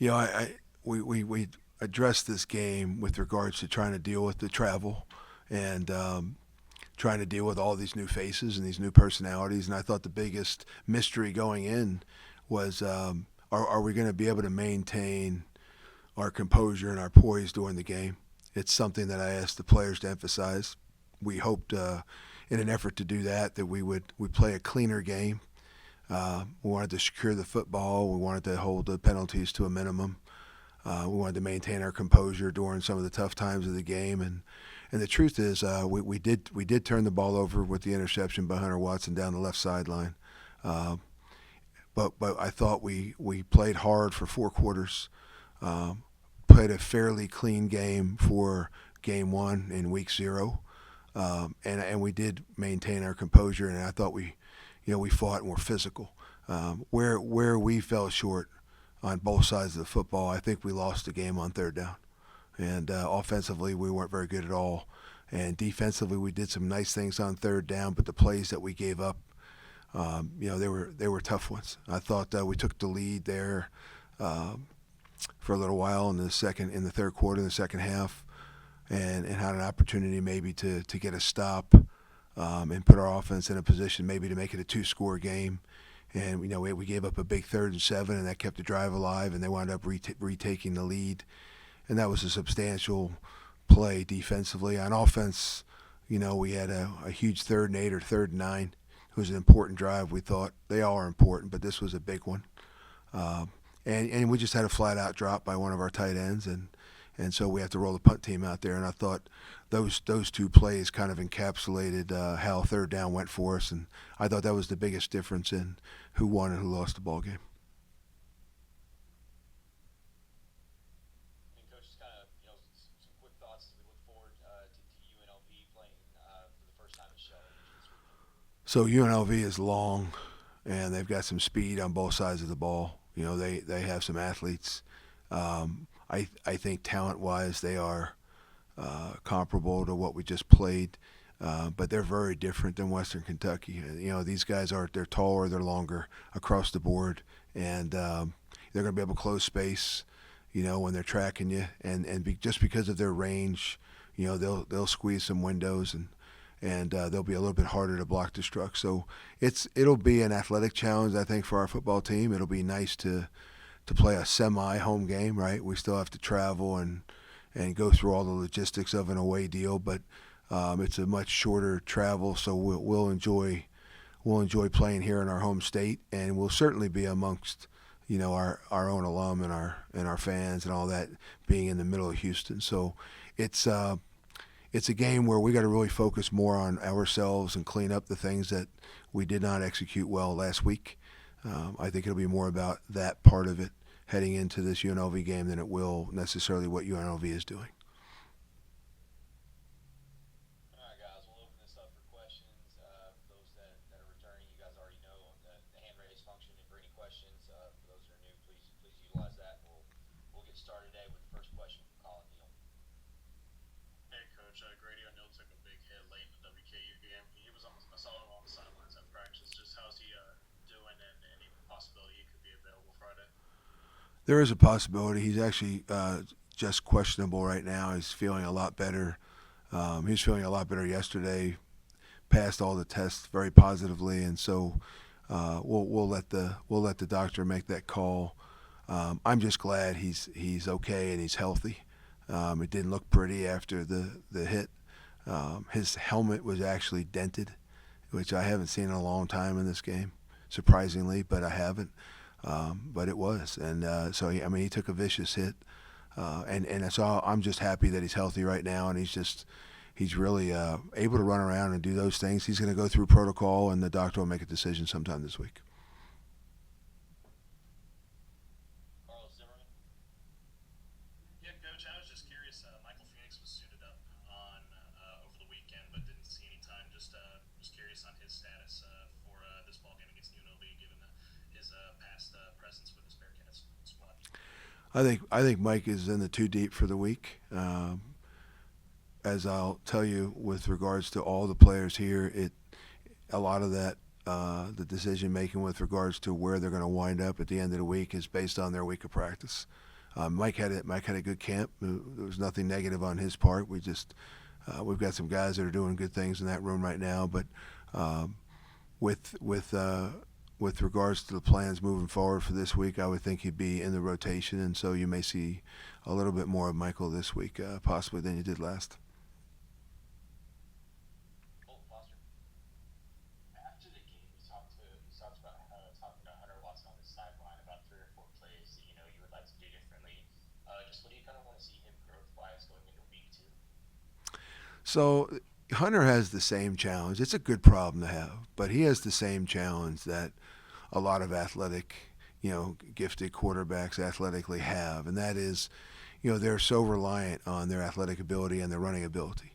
We addressed this game with regards to trying to deal with the travel and trying to deal with all these new faces and these new personalities. And I thought the biggest mystery going in was are we going to be able to maintain our composure and our poise during the game? It's something that I asked the players to emphasize. We hoped, in an effort to do that, that we play a cleaner game. We wanted to secure the football. We wanted to hold the penalties to a minimum. We wanted to maintain our composure during some of the tough times of the game, and the truth is, we did turn the ball over with the interception by Hunter Watson down the left sideline. Uh, but I thought we played hard for 4 quarters. Played a fairly clean game for game one in week zero, and we did maintain our composure. And I thought we fought and were physical. Where we fell short on both sides of the football, I think we lost the game on third down. And offensively, we weren't very good at all. And defensively, we did some nice things on third down, but the plays that we gave up, they were tough ones. I thought we took the lead there for a little while in the third quarter, in the second half, and had an opportunity maybe to get a stop and put our offense in a position maybe to make it a two-score game. And we gave up a big 3rd and 7, and that kept the drive alive, and they wound up retaking the lead. And that was a substantial play defensively. On offense, we had a huge 3rd and 8 or 3rd and 9. It was an important drive, we thought. They all are important, but this was a big one. And we just had a flat-out drop by one of our tight ends, and so we have to roll the punt team out there. And I thought those two plays kind of encapsulated how third down went for us, and I thought that was the biggest difference in who won and who lost the ball game. And coach, just kind of some quick thoughts as we look forward to UNLV playing for the first time at Shell this weekend. So UNLV is long, and they've got some speed on both sides of the ball. They have some athletes. I think talent-wise they are comparable to what we just played, but they're very different than Western Kentucky. These guys they're taller, they're longer across the board, and they're going to be able to close space, when they're tracking you, and just because of their range, they'll squeeze some windows and they'll be a little bit harder to block the struck. So it'll be an athletic challenge, I think, for our football team. It'll be nice to play a semi-home game, right? We still have to travel and go through all the logistics of an away deal, but it's a much shorter travel, so we'll enjoy playing here in our home state, and we'll certainly be amongst our own alum and our fans and all that, being in the middle of Houston. So it's a game where we got to really focus more on ourselves and clean up the things that we did not execute well last week. I think it'll be more about that part of it heading into this UNLV game than it will necessarily what UNLV is doing. All right, guys, we'll open this up for questions. For those that are returning, you guys already know the hand raise function. And for any questions, for those that are new, please utilize that. We'll get started today with the first question from Colin Neal. Hey, Coach. Grady O'Neill took a big hit late in the WKU game. He was I saw him on the sidelines at practice. Just how's he doing, and any possibility he could be available Friday? There is a possibility. He's actually just questionable right now. He's feeling a lot better. He was feeling a lot better yesterday. Passed all the tests very positively, and so we'll let the doctor make that call. I'm just glad he's okay and he's healthy. It didn't look pretty after the hit. His helmet was actually dented, which I haven't seen in a long time in this game, surprisingly, but I haven't. But it was, and so he took a vicious hit, and so I'm just happy that he's healthy right now, and he's really able to run around and do those things. He's going to go through protocol, and the doctor will make a decision sometime this week. Carlos Zimmerman. Yeah, Coach. I was just curious. Michael Phoenix was suited up on over the weekend, but didn't see any time. Just was curious on his status for this ball game against UNLV, given his past presence with this Bearcats squad. I think Mike is in the too deep for the week. As I'll tell you, with regards to all the players here, a lot of that the decision making with regards to where they're going to wind up at the end of the week is based on their week of practice. Mike had a good camp. There was nothing negative on his part. We've got some guys that are doing good things in that room right now. But um, with with uh, with regards to the plans moving forward for this week, I would think he'd be in the rotation, and so you may see a little bit more of Michael this week, possibly than you did last. Colt Foster. After the game, you talked about talking to Hunter Watson on the sideline about 3 or 4 plays that you would like to do differently. Just what do you kind of want to see him growth wise going into week 2? So Hunter has the same challenge. It's a good problem to have, but he has the same challenge that a lot of athletic, gifted quarterbacks athletically have, and that is, they're so reliant on their athletic ability and their running ability.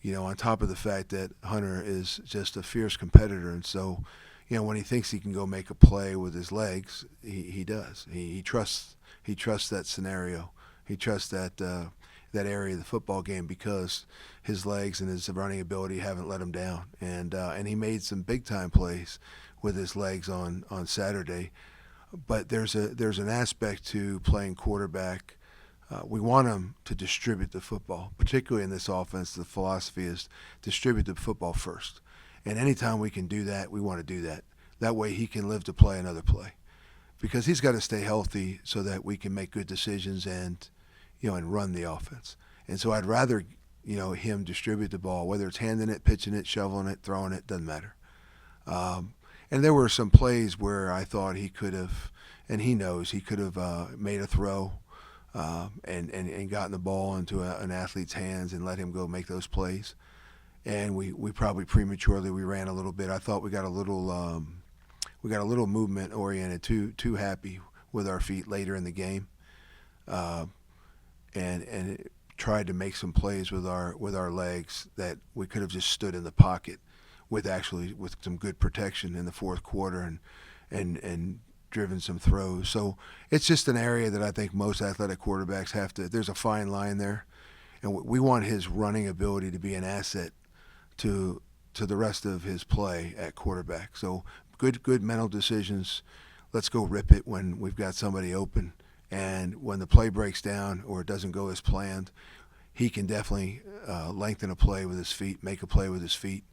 On top of the fact that Hunter is just a fierce competitor, and so, when he thinks he can go make a play with his legs, he does. He trusts that scenario. He trusts that area of the football game because his legs and his running ability haven't let him down. And he made some big time plays with his legs on Saturday. But there's an aspect to playing quarterback. We want him to distribute the football, particularly in this offense. The philosophy is distribute the football first. And anytime we can do that, we want to do that. That way he can live to play another play. Because he's got to stay healthy so that we can make good decisions and run the offense. And so I'd rather, him distribute the ball, whether it's handing it, pitching it, shoveling it, throwing it, doesn't matter. And there were some plays where I thought he could have, and he knows he could have made a throw and gotten the ball into an athlete's hands and let him go make those plays. And we probably prematurely we ran a little bit. I thought we got a little movement oriented, too happy with our feet later in the game. And tried to make some plays with our legs that we could have just stood in the pocket with some good protection in the fourth quarter and driven some throws. So it's just an area that I think most athletic quarterbacks have to. There's a fine line there, and we want his running ability to be an asset to the rest of his play at quarterback. So good mental decisions. Let's go rip it when we've got somebody open. And when the play breaks down or it doesn't go as planned, he can definitely lengthen a play with his feet, make a play with his feet.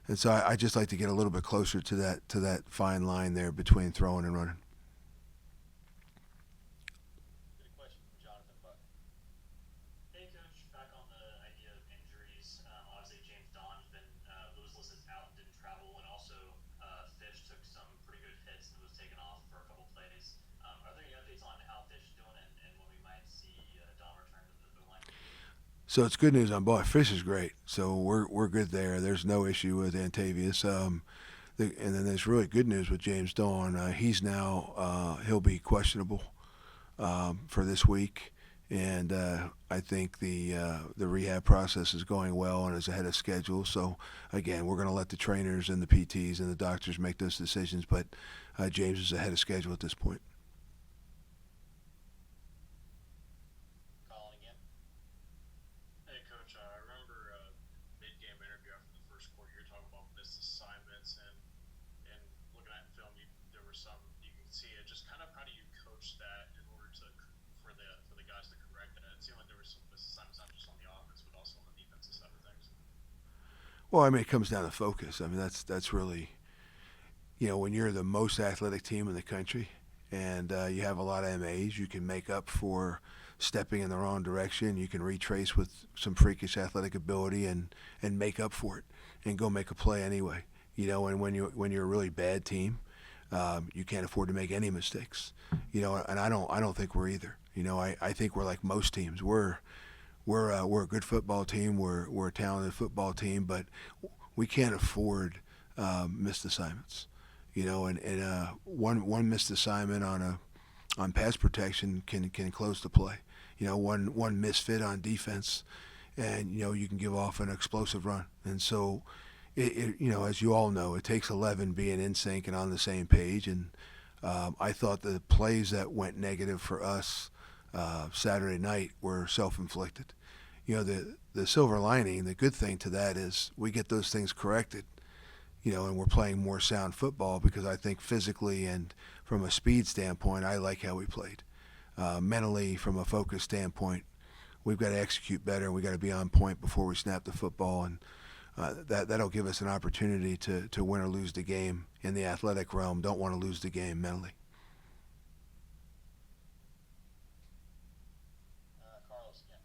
And so I just like to get a little bit closer to that fine line there between throwing and running. Good question from Jonathan Buck. Hey, Coach, back on the idea of injuries. Obviously, James Don's been was listed out and didn't travel, and also Fish took some pretty good hits and was taken off for a couple plays. Are there any updates on how Fish is doing and when we might see Don return to the line? So it's good news on both. Fish is great, so we're good there. There's no issue with Antavius. And then there's really good news with James Dawn. He's now he'll be questionable for this week, and I think the rehab process is going well and is ahead of schedule. So again, we're going to let the trainers and the PTs and the doctors make those decisions, but James is ahead of schedule at this point. Calling again. Hey, Coach, I remember mid-game interview after the first quarter, you were talking about missed assignments, and looking at film, there were some you can see it. Just kind of how do you coach that in order for the guys to correct it? It seemed like there were some missed assignments not just on the offense but also on the defensive side of things. Well, I mean, it comes down to focus. I mean, that's really, when you're the most athletic team in the country and you have a lot of MAs, you can make up for stepping in the wrong direction. You can retrace with some freakish athletic ability and make up for it and go make a play anyway. And when you're a really bad team, you can't afford to make any mistakes. And I don't think we're either. I think we're like most teams. We're a good football team. We're a talented football team, but we can't afford missed assignments. And one missed assignment on pass protection can close the play. One misfit on defense, and you can give off an explosive run. And so, as you all know, it takes 11 being in sync and on the same page. And I thought the plays that went negative for us Saturday night were self-inflicted. The silver lining, the good thing to that is we get those things corrected. And we're playing more sound football because I think physically and from a speed standpoint, I like how we played. mentally, from a focus standpoint, we've got to execute better, and we've got to be on point before we snap the football, and that'll give us an opportunity to win or lose the game in the athletic realm. Don't want to lose the game mentally. Carlos again.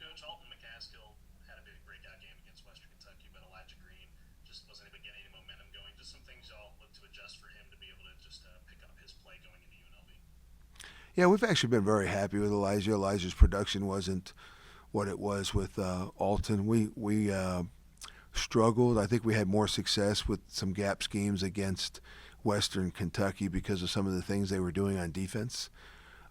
Coach, Alton McCaskill had a big breakout game against Western Kentucky, but Elijah Green just wasn't able to get any momentum going. Just some things y'all look to adjust for him to be able to just pick up his play going into UNLV. Yeah, we've actually been very happy with Elijah. Elijah's production wasn't what it was with Alton. We struggled. I think we had more success with some gap schemes against Western Kentucky because of some of the things they were doing on defense.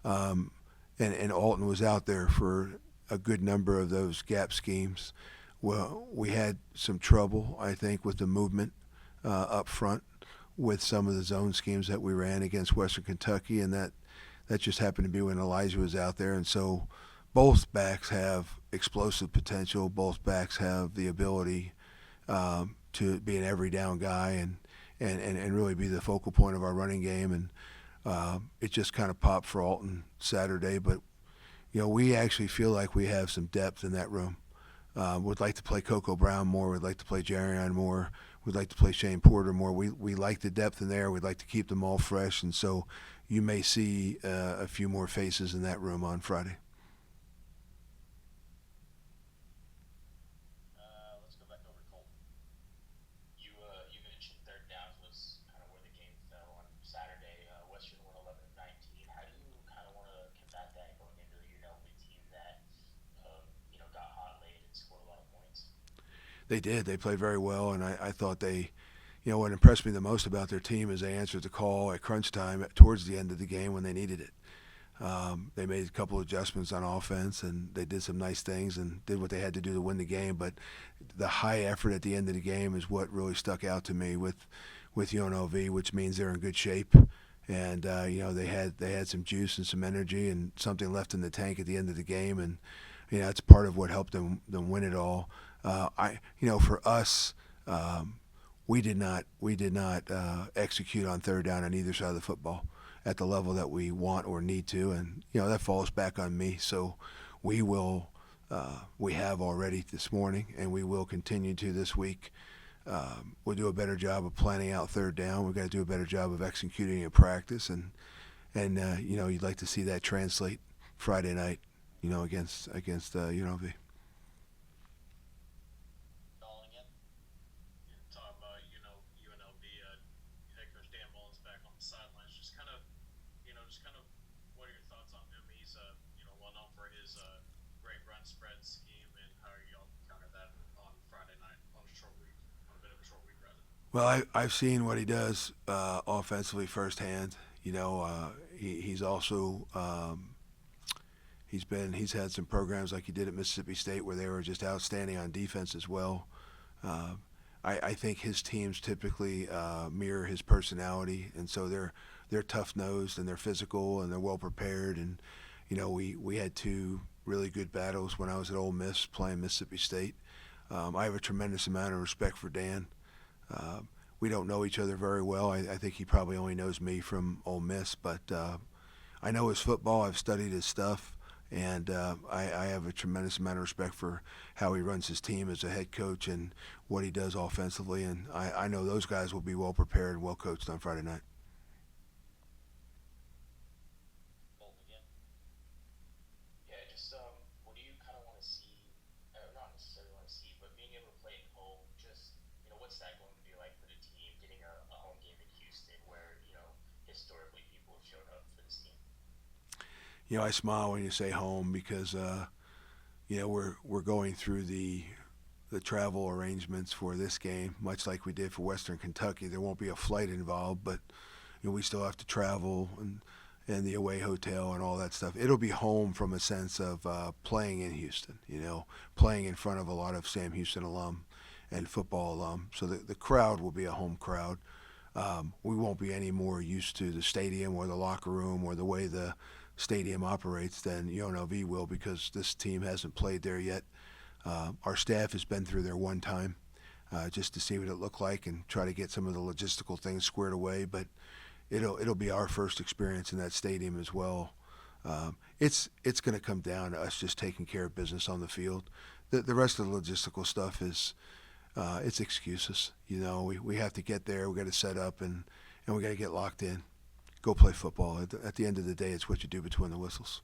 Um, and Alton was out there for a good number of those gap schemes. Well, we had some trouble, I think, with the movement up front with some of the zone schemes that we ran against Western Kentucky, and that just happened to be when Elijah was out there. And so both backs have explosive potential. Both backs have the ability to be an every down guy and really be the focal point of our running game. And it just kind of popped for Alton Saturday. But, we actually feel like we have some depth in that room. Would like to play Coco Brown more. We'd like to play Jarion more. We'd like to play Shane Porter more. We like the depth in there. We'd like to keep them all fresh. And so you may see a few more faces in that room on Friday. Let's go back over to Colton. You mentioned third downs was kind of where the game fell on Saturday. Western won 11-19. How do you kind of want to combat that going into a UNLV team that got hot late and scored a lot of points? They did. They played very well, and I thought what impressed me the most about their team is they answered the call at crunch time towards the end of the game when they needed it. They made a couple of adjustments on offense, and they did some nice things and did what they had to do to win the game. But the high effort at the end of the game is what really stuck out to me with UNLV, which means they're in good shape. And they had some juice and some energy and something left in the tank at the end of the game, and that's part of what helped them win it all. For us. We did not execute on third down on either side of the football at the level that we want or need to, and that falls back on me. So we have already this morning, and we will continue to this week. We'll do a better job of planning out third down. We've got to do a better job of executing in practice, and you'd like to see that translate Friday night, against UNLV. UNLV head coach Dan Mullen's back on the sidelines. Just kind of what are your thoughts on him? He's well known for his great run spread scheme, and how y'all counter that on Friday night on a bit of a short week rather. Well, I've seen what he does offensively firsthand. He's also he's had some programs like he did at Mississippi State where they were just outstanding on defense as well. I think his teams typically mirror his personality, and so they're tough-nosed and they're physical and they're well prepared. And we had two really good battles when I was at Ole Miss playing Mississippi State. I have a tremendous amount of respect for Dan. We don't know each other very well. I think he probably only knows me from Ole Miss, but I know his football. I've studied his stuff. And I have a tremendous amount of respect for how he runs his team as a head coach and what he does offensively. And I know those guys will be well prepared and well coached on Friday night. Colton again. Yeah, just what do you kind of want to see? Not necessarily want to see, but being able to play at home. Just what's that going to be like for the team? Getting a home game in Houston, where historically people have showed up for this team. I smile when you say home because we're going through the travel arrangements for this game, much like we did for Western Kentucky. There won't be a flight involved, but we still have to travel and the away hotel and all that stuff. It'll be home from a sense of playing in Houston, playing in front of a lot of Sam Houston alum and football alum. So the crowd will be a home crowd. We won't be any more used to the stadium or the locker room or the way the stadium operates than UNLV will, because this team hasn't played there yet. Our staff has been through there one time just to see what it looked like and try to get some of the logistical things squared away. But it'll be our first experience in that stadium as well. It's going to come down to us just taking care of business on the field. The rest of the logistical stuff is it's excuses. You know, we have to get there. We got to set up and we got to get locked in. Go play football. At the end of the day, it's what you do between the whistles.